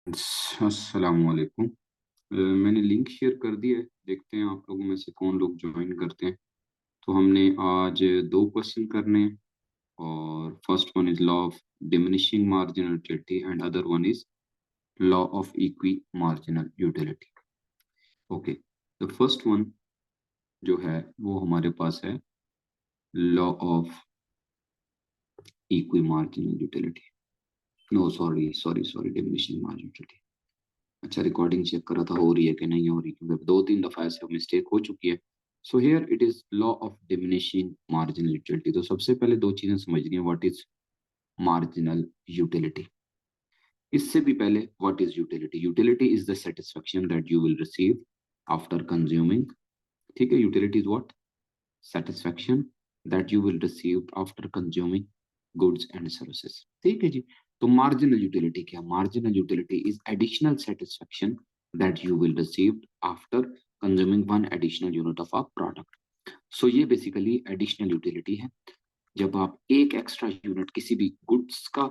अस्सलाम वालेकुम। मैंने लिंक शेयर कर दिया है, देखते हैं आप लोगों में से कौन लोग ज्वाइन करते हैं। तो हमने आज दो क्वेश्चन करने हैं, और first one is law of diminishing marginal utility and other one is law of equi marginal utility. Okay, the first one जो है वो हमारे पास है law of equi marginal utility. No, sorry sorry sorry, diminishing marginal utility. अच्छा, recording check करा था हो रही है कि नहीं हो रही, क्योंकि दो तीन दफा ऐसे मिस्टेक हो चुकी है। So here it is law of diminishing marginal utility. तो सबसे पहले दो चीजें समझनी है, व्हाट इज मार्जिनल यूटिलिटी। इससे भी पहले, what is utility. Utility is the satisfaction that you will receive after consuming. ठीक है, utility is what, satisfaction that you will receive after consuming goods and services। ठीक है जी। तो मार्जिनल यूटिलिटी क्या, marginal utility is additional satisfaction that you will receive after consuming one additional unit of a product। सो ये basically additional utility है, जब आप एक extra unit किसी भी गुड्स का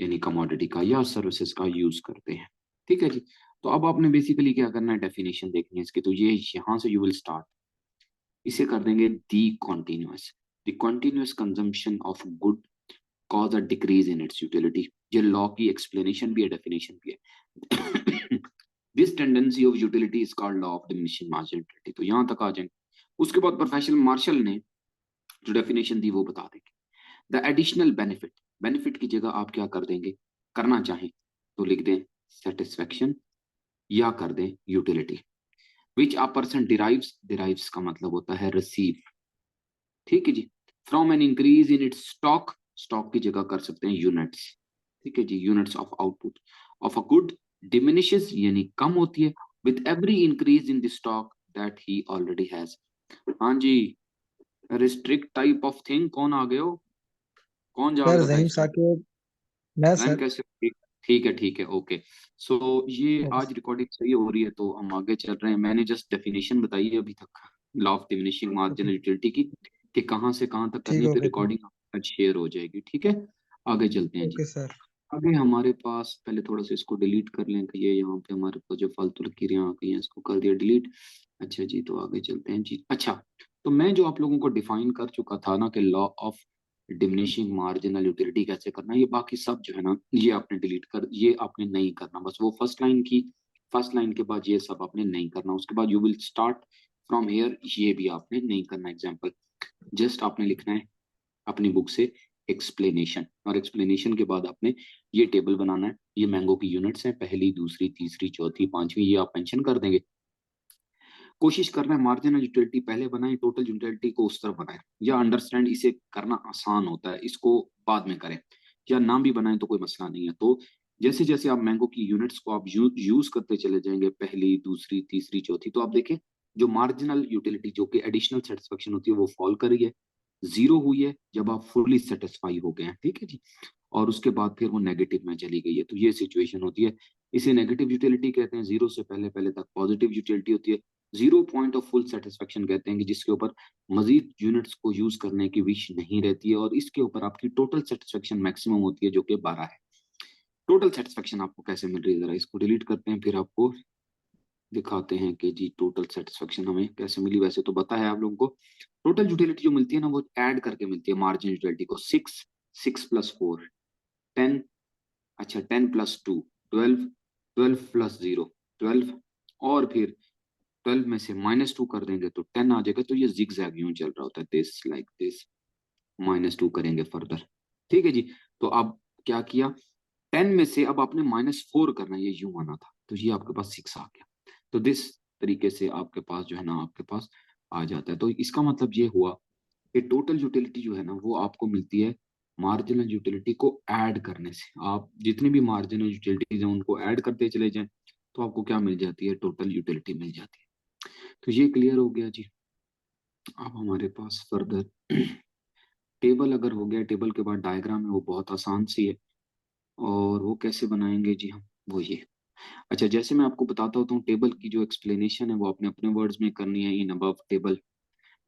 यानी कमोडिटी का या सर्विसेज का यूज करते हैं। ठीक है जी। तो अब आपने बेसिकली क्या करना है, डेफिनेशन देखनी है इसकी। तो ये यहाँ से यू विल स्टार्ट, इसे कर देंगे the continuous. The continuous consumption of good cause a decrease in its utility. ये लॉ की एक्सप्लेनेशन भी है, डेफिनेशन भी है। This tendency of utility is called law of diminishing marginal utility. तो यहां तक आ जाएंगे। उसके बाद प्रोफेसर मार्शल ने जो डेफिनेशन दी वो बता देंगे। द एडिशनल बेनिफिट, बेनिफिट की जगह आप क्या कर देंगे, करना चाहें तो लिख दें सेटिस्फेक्शन, या कर दें utility. Which a person derives, derives का मतलब होता है रिसीव। ठीक है जी। From an increase in its stock, stock की जगह कर सकते हैं यूनिट्स। ठीक है जी, units of output of a good diminishes यानी कम होती है with every increase in the stock that he already has. हाँ जी, रिस्ट्रिक्ट टाइप ऑफ थिंग, कौन आ गए हो, कौन जाग सर रहा था जहीम इस टाइम। साकिब। मैं रैंक सर। कैसे, ठीक, ठीक है, ओके। सो ये ओके आज रिकॉर्डिंग सही हो रही है तो हम आगे चल रहे हैं। मैंने जस्ट डेफिनेशन बताई है अभी तक law of diminishing okay. Marginal utility की, कि कहाँ से कहाँ तक करनी ठीक है, है, फिर ओके सर। रिकॉर्डिंग आज शेयर हो जाएगी। ठीक है, आगे चलते हैं जी। Okay sir. आगे हमारे पास पहले थोड़ा सा इसको डिलीट कर लें, कि ये यहाँ पे हमारे पास जो फालतू लकीरें आ गई हैं इसको कर दिया डिलीट। अच्छा जी, तो आगे चलते हैं जी। अच्छा, तो मैं जो आप लोगों को डिफाइन कर चुका था ना कि law of diminishing marginal utility कैसे करना है, ये बाकी सब जो है ना ये आपने डिलीट कर, ये आपने नहीं करना। बस वो फर्स्ट लाइन की, फर्स्ट लाइन के बाद ये सब आपने नहीं करना। उसके बाद you will start from here, ये भी आपने नहीं करना। एग्जाम्पल जस्ट आपने लिखना है अपनी बुक से एक्सप्लेनेशन, और एक्सप्लेनेशन के बाद आपने ये टेबल बनाना है। ये मैंगो की यूनिट्स हैं, पहली दूसरी तीसरी चौथी पांचवी, ये आप मेंशन कर देंगे। कोशिश करना है मार्जिनल यूटिलिटी पहले बनाएं, टोटल यूटिलिटी को उस तरफ बनाएं। या अंडरस्टैंड, इसे करना आसान होता है, इसको बाद में करें, या नाम भी बनाएं तो कोई मसला नहीं है। तो जैसे जैसे आप मैंगो की यूनिट्स को आप यूज करते चले जाएंगे, पहली दूसरी तीसरी चौथी, तो आप देखें जो मार्जिनल यूटिलिटी जो कि एडिशनल सेटिस्फेक्शन होती है वो फॉल कर रही है, जीरो हुई है जब आप फुल्ली सेटिस्फाई हो गए हैं। ठीक है जी। और उसके बाद फिर वो नेगेटिव में चली गई है, तो ये सिचुएशन होती है। इसे नेगेटिव यूटिलिटी कहते हैं। जीरो से पहले पहले तक पॉजिटिव यूटिलिटी होती है। Zero point of full satisfaction कहते हैं कि जिसके ऊपर मजीद यूनिट्स को यूज करने की विश नहीं रहती है, और इसके ऊपर आपकी टोटल सेटिस्फेक्शन मैक्सिमम होती है जो कि 12 है। टोटल सेटिस्फेक्शन आपको कैसे मिल रही है, जरा इसको डिलीट करते हैं, फिर आपको दिखाते हैं कि जी टोटल सेटिस्फेक्शन हमें कैसे मिली। वैसे तो पता है आप लोगों को, टोटल यूटिलिटी जो मिलती है ना वो ऐड करके मिलती है मार्जिन यूटिलिटी को। Six, six plus four, 10। अच्छा, 10 + 2, 12, 12 + 0, 12, और फिर 12 में से -2 कर देंगे तो 10 आ जाएगा। तो ये जिग जैग यूं चल रहा होता है, दिस लाइक दिस, -2 करेंगे फर्दर। ठीक है जी। तो अब क्या किया, 10 में से अब आपने -4 करना है, ये यूं आना था, तो ये आपके पास 6 आ गया। तो दिस तरीके से आपके पास जो है ना आपके पास आ जाता है। तो इसका मतलब ये हुआ कि टोटल यूटिलिटी जो है ना वो आपको मिलती है मार्जिनल यूटिलिटी को ऐड करने से। आप जितनी भी मार्जिनल यूटिलिटीज हैं उनको ऐड करते चले जाएं, तो आपको क्या मिल जाती है, टोटल यूटिलिटी मिल जाती है। तो ये क्लियर हो गया जी। अब हमारे पास फर्दर टेबल अगर हो गया, टेबल के बाद डायग्राम है वो बहुत आसान सी है, और वो कैसे बनाएंगे जी हम, वो ये। अच्छा, जैसे मैं आपको बताता होता हूँ, टेबल की जो एक्सप्लेनेशन है वो आपने अपने वर्ड्स में करनी है, इन अबव टेबल।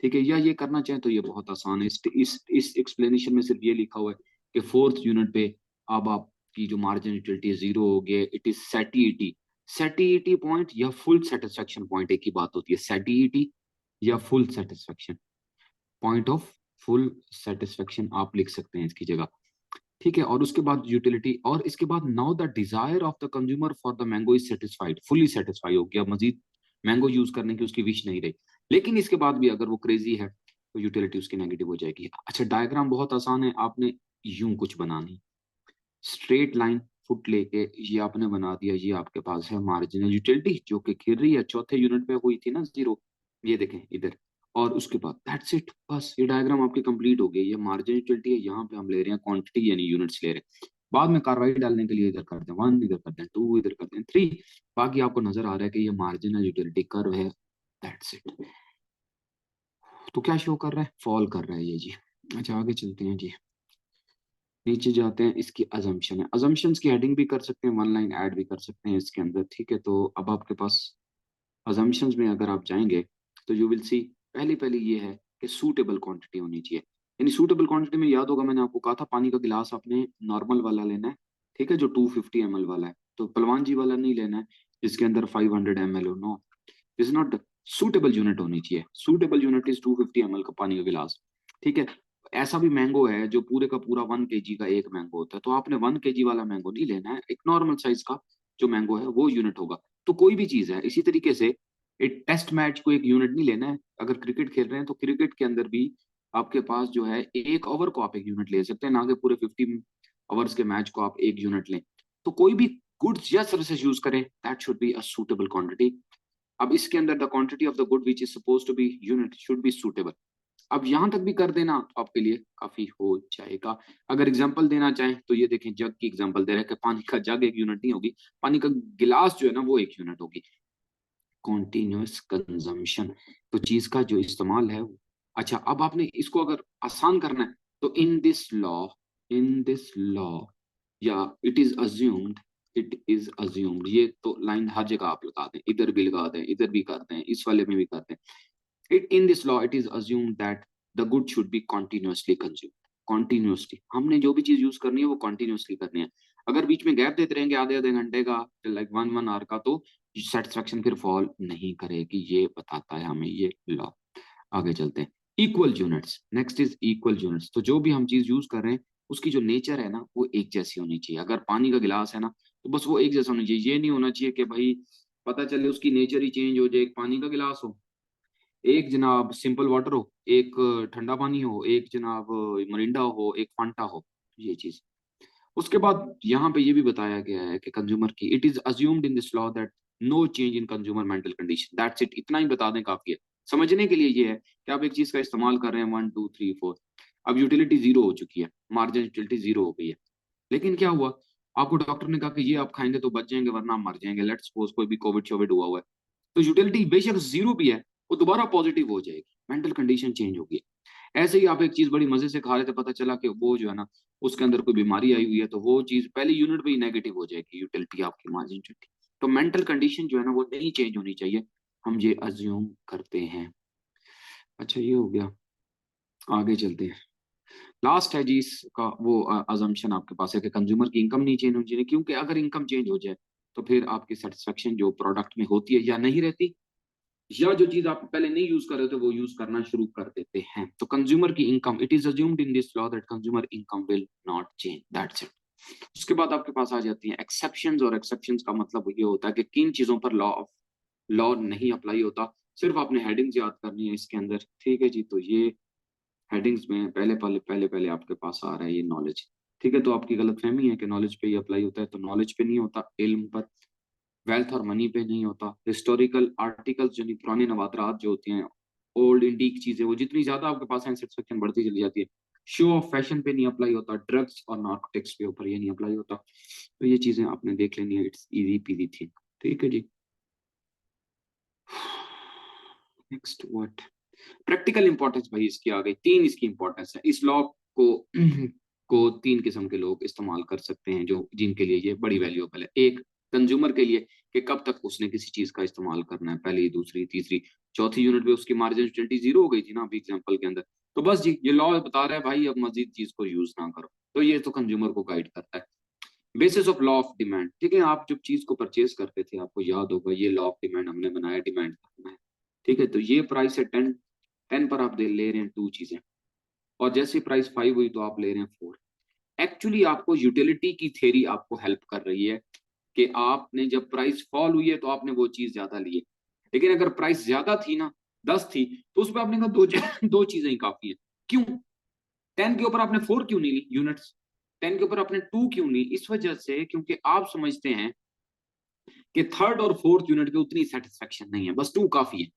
ठीक है, या ये करना चाहें तो ये बहुत आसान है। इस एक्सप्लेनेशन में सिर्फ ये लिखा हुआ है कि फोर्थ यूनिट पे अब आप आपकी जो मार्जिन यूटिलिटी जीरो हो गया, इट इज सेटीईटी। सेटीईटी पॉइंट या फुल सेटिस्फेक्शन पॉइंट एक ही बात होती है, सेटीईटी या full satisfaction point of full satisfaction आप लिख सकते हैं इसकी जगह। ठीक है, और उसके बाद यूटिलिटी, और इसके बाद now the desire of the consumer for the mango is satisfied, fully satisfy हो गया, मजीद मैंगो यूज करने की उसकी विश नहीं रही। लेकिन इसके बाद भी अगर वो क्रेजी है तो यूटिलिटी उसकी नेगेटिव हो जाएगी। अच्छा, डायग्राम बहुत आसान है, आपने यूं कुछ बनानी, स्ट्रेट लाइन फुट लेके ये आपने बना दिया, ये आपके पास है मार्जिनल यूटिलिटी जो कि गिर रही है, चौथे यूनिट पे हुई थी ना जीरो, ये देखें इधर। और उसके बाद दैट्स इट, बस ये डायग्राम आपकी कंप्लीट हो गई। ये मार्जिन यूटिलिटी है, यहाँ पे हम ले रहे हैं क्वांटिटी यानी यूनिट्स ले रहे हैं। बाद में कार्रवाई डालने के लिए इधर करते हैं वन, इधर करते हैं टू, इधर करते हैं थ्री। बाकी आपको नजर आ रहा है कि ये मार्जिनल यूटिलिटी कर्व है, दैट्स इट। तो क्या शो कर रहा है, फॉल कर रहा है ये जी। अच्छा, आगे चलते हैं जी, नीचे जाते हैं, इसकी अजम्पशन है, अजम्पशंस की हेडिंग भी कर सकते हैं, वन लाइन ऐड भी कर सकते हैं इसके अंदर। ठीक है, तो अब आपके पास अजम्पशंस में अगर आप जाएंगे तो यू विल सी, पहली पहली ये है कि सूटेबल क्वांटिटी होनी चाहिए। यानी सूटेबल क्वांटिटी में याद होगा मैंने आपको कहा था पानी का गिलास आपने नॉर्मल वाला लेना है, ठीक है, जो 250 ml वाला है, तो पलवान जी वाला नहीं लेना है जिसके अंदर 500 ml हो, no, is not suitable unit होनी चाहिए। सूटेबल यूनिट इज 250 ml का पानी का गिलास। ठीक है, ऐसा भी मैंगो है जो पूरे का पूरा 1 kg का एक मैंगो होता है, तो आपने 1 kg वाला मैंगो नहीं लेना है, एक नॉर्मल साइज का जो मैंगो है वो यूनिट होगा। तो कोई भी चीज है इसी तरीके से, एक टेस्ट मैच को एक यूनिट नहीं लेना है। अगर क्रिकेट खेल रहे हैं तो क्रिकेट के अंदर भी आपके पास जो है एक ओवर को आप एक यूनिट ले सकते हैं, ना कि पूरे 50 ओवर्स के मैच को आप एक यूनिट लें। तो कोई भी गुड्स या सर्विसेज यूज करें, that should be a suitable quantity. अब इसके अंदर the quantity of the good which is suppose to be unit should be suitable. अब यहां तक भी कर देना तो आपके लिए काफी हो जाएगा। अगर एग्जांपल देना चाहें तो ये देखें, जग की एग्जांपल दे रहे हैं कि पानी का जग एक यूनिट नहीं होगी, पानी का गिलास जो है ना वो एक यूनिट होगी। कॉन्टिन्यूस कंजम्पशन, तो चीज का जो इस्तेमाल है अच्छा, अब आपने इसको अगर आसान करना है तो इन दिस लॉ या it is assumed, it is assumed, ये तो लाइन हर जगह आप लगा दें, इधर भी लगा दें, इधर भी कर दें, इस वाले में भी कर दें। It in this law it is assumed that the good should be continuously consume. Continuously हमने जो भी चीज यूज करनी है वो कॉन्टिन्यूसली करनी है। अगर बीच में गैप देते रहेंगे आधे आधे घंटे का, लाइक 1 1 आवर का, तो सेटिस्फेक्शन फिर फॉल नहीं करेगी, ये बताता है हमें ये लॉ। आगे चलते हैं, equal units, next is equal units. तो जो भी हम चीज यूज कर रहे हैं उसकी जो नेचर है ना वो एक जैसी होनी चाहिए। अगर पानी का गिलास है ना तो बस वो एक जैसा होना चाहिए, ये नहीं होना चाहिए कि भाई पता चले उसकी नेचर ही चेंज हो जाए, एक पानी का गिलास हो, एक जनाब सिंपल वाटर हो, एक ठंडा पानी हो, एक जनाब मरिंडा हो, एक फांटा हो, ये चीज। उसके बाद यहाँ पे ये भी बताया गया है कि कंज्यूमर की, it is assumed in this law that no change in consumer mental condition, that's it, इतना ही बता दें काफी है। समझने के लिए ये है कि आप एक चीज का इस्तेमाल कर रहे हैं 1 2 3 4, अब यूटिलिटी जीरो हो चुकी है, मार्जिन यूटिलिटी जीरो हो गई है, लेकिन क्या हुआ, आपको डॉक्टर ने कहा कि ये आप खाएंगे तो बच जाएंगे वरना आप मर जाएंगे, लेट्स सपोज कोई भी कोविड शोविड हुआ हुआ है, तो यूटिलिटी बेशक जीरो भी है वो दोबारा पॉजिटिव हो जाएगी, मेंटल कंडीशन चेंज होगी। ऐसे ही आप एक चीज बड़ी मजे से खा रहे थे, पता चला कि वो जो है ना उसके अंदर कोई बीमारी आई हुई है, तो वो चीज पहले यूनिट पे ही नेगेटिव हो जाएगी यूटिलिटी आपकी, मार्जिन यूटिलिटी। तो मेंटल कंडीशन जो है ना वो नहीं चेंज होनी चाहिए, हम ये अज्यूम करते हैं। अच्छा, ये हो गया, आगे चलते हैं। लास्ट है जी इसका वो अजम्पशन आपके पास है कि कंज्यूमर की इनकम नहीं चेंज होनी चाहिए, क्योंकि अगर इनकम चेंज हो जाए तो फिर आपकी सेटिस्फेक्शन जो प्रोडक्ट में होती है या नहीं रहती, या जो चीज आप पहले नहीं यूज कर रहे थे वो यूज करना शुरू कर देते हैं। तो कंज्यूमर की income, it is assumed in this law that consumer income will not change, that's it. उसके बाद आपके पास आ जाती हैं एक्सेप्शंस, और एक्सेप्शंस का मतलब ये होता है कि किन चीजों पर लॉ नहीं अप्लाई होता, सिर्फ आपने हेडिंग्स याद करनी है इसके अंदर। ठीक है जी, तो ये हेडिंग्स में पहले आपके पास आ रहा है ये नॉलेज। ठीक है, तो आपकी गलत फहमी है कि नॉलेज पे ही अप्लाई होता है, तो नॉलेज पे नहीं होता, इल्म पर, वेल्थ और मनी पे नहीं होता। हिस्टोरिकल आर्टिकल्स यानी पुरानी नवादरात जो होती हैं, ओल्ड इंडीक चीजें, वो जितनी ज्यादा आपके पास है सेटिस्फेक्शन बढ़ती चली जाती है। शो ऑफ फैशन पे नहीं अप्लाई होता, ड्रग्स और नार्कोटिक्स के ऊपर ये नहीं अप्लाई होता। तो ये चीजें आपने देख लेनी है, इट्स इजी पीजी थी। ठीक है जी, नेक्स्ट व्हाट, प्रैक्टिकल इंपॉर्टेंस भाई इसकी आ गई, तीन इसकी इंपॉर्टेंस है। इस लॉ को को तीन किस्म के लोग इस्तेमाल कर सकते हैं जो जिनके लिए ये बड़ी वैल्यूएबल है। एक, कंज्यूमर के लिए कि कब तक उसने किसी चीज का इस्तेमाल करना है, पहली, दूसरी, तीसरी, चौथी यूनिट पे उसकी मार्जिन यूटिलिटी जीरो हो गई थी ना अभी एग्जांपल के अंदर, तो बस जी ये लॉ बता रहा है भाई अब मजीद चीज को यूज ना करो, तो ये तो कंज्यूमर को गाइड करता है। Basis of law of demand, ठीक है। आप जब चीज को परचेज करते थे आपको याद होगा ये लॉ ऑफ डिमांड हमने बनाया, डिमांड करना है, ठीक है। तो ये प्राइस है 10, 10 पर आप ले रहे हैं टू चीजें, और जैसे प्राइस 5 हुई तो आप ले रहे हैं 4। एक्चुअली आपको यूटिलिटी की थ्योरी आपको हेल्प कर रही है कि आपने जब प्राइस फॉल हुई है तो आपने वो चीज ज्यादा ली है, लेकिन अगर प्राइस ज्यादा थी ना, 10 थी, तो उस पर आपने कहा दो दो चीजें ही काफी है। क्यों 10 के ऊपर आपने 4 क्यों नहीं ली यूनिट्स, 10 के ऊपर आपने 2 क्यों ली? इस वजह से क्योंकि आप समझते हैं कि थर्ड और फोर्थ यूनिट की उतनी सेटिस्फेक्शन नहीं है, बस 2 काफी है।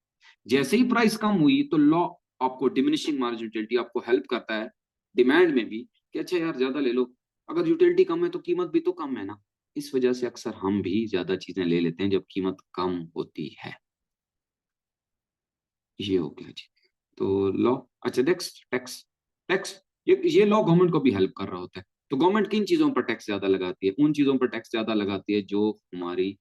जैसे ही प्राइस कम हुई तो लॉ आपको डिमिनिशिंग मार्जिन यूटिलिटी आपको हेल्प करता है डिमांड में भी कि अच्छा यार ज्यादा ले लो, अगर यूटिलिटी कम है तो कीमत भी तो कम है ना। इस वजह से अक्सर हम भी ज्यादा चीजें ले लेते हैं जब कीमत कम होती है। ये हो गया जी। तो लॉ, अच्छा नेक्स्ट टैक्स। टैक्स, ये लॉ गवर्नमेंट को भी हेल्प कर रहा होता है। तो गवर्नमेंट किन चीजों पर टैक्स ज्यादा लगाती है? उन चीजों पर टैक्स ज्यादा लगाती है जो हमारी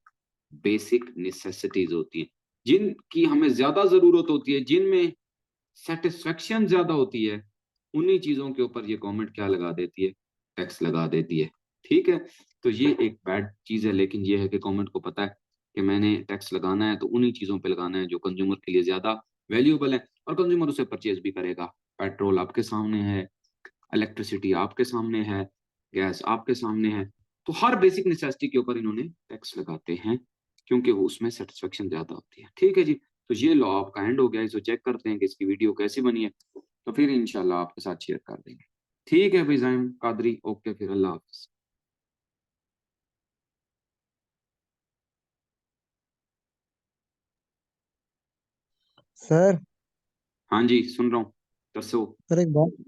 बेसिक नेसेसिटीज होती हैं, जिनकी हमें ज्यादा जरूरत होती है, जिनमें सेटिस्फेक्शन ज्यादा होती है, उन्हीं चीजों के ऊपर ये गवर्नमेंट क्या लगा देती है? टैक्स लगा देती है, ठीक है। तो ये एक बैड चीज है, लेकिन ये है कि गवर्नमेंट को पता है कि मैंने टैक्स लगाना है तो उन्हीं चीजों पे लगाना है जो कंज्यूमर के लिए ज्यादा वैल्यूएबल है, और कंज्यूमर उसे परचेज भी करेगा। पेट्रोल आपके सामने है, इलेक्ट्रिसिटी आपके सामने है, गैस आपके सामने है। तो हर बेसिक नेसेसिटी के ऊपर इन्होंने टैक्स लगाते हैं क्योंकि वो उसमें सेटिस्फेक्शन ज्यादा होती है, ठीक है जी। तो ये लॉ आपका एंड हो गया, इसे चेक करते हैं कि इसकी वीडियो कैसी बनी है, तो फिर इंशाल्लाह आपके साथ शेयर कर देंगे। ठीक है भाई जाइम कादरी, ओके फिर अल्लाह हाफिज। सर। हाँ जी सुन रहा हूँ, दसो। सर एक बात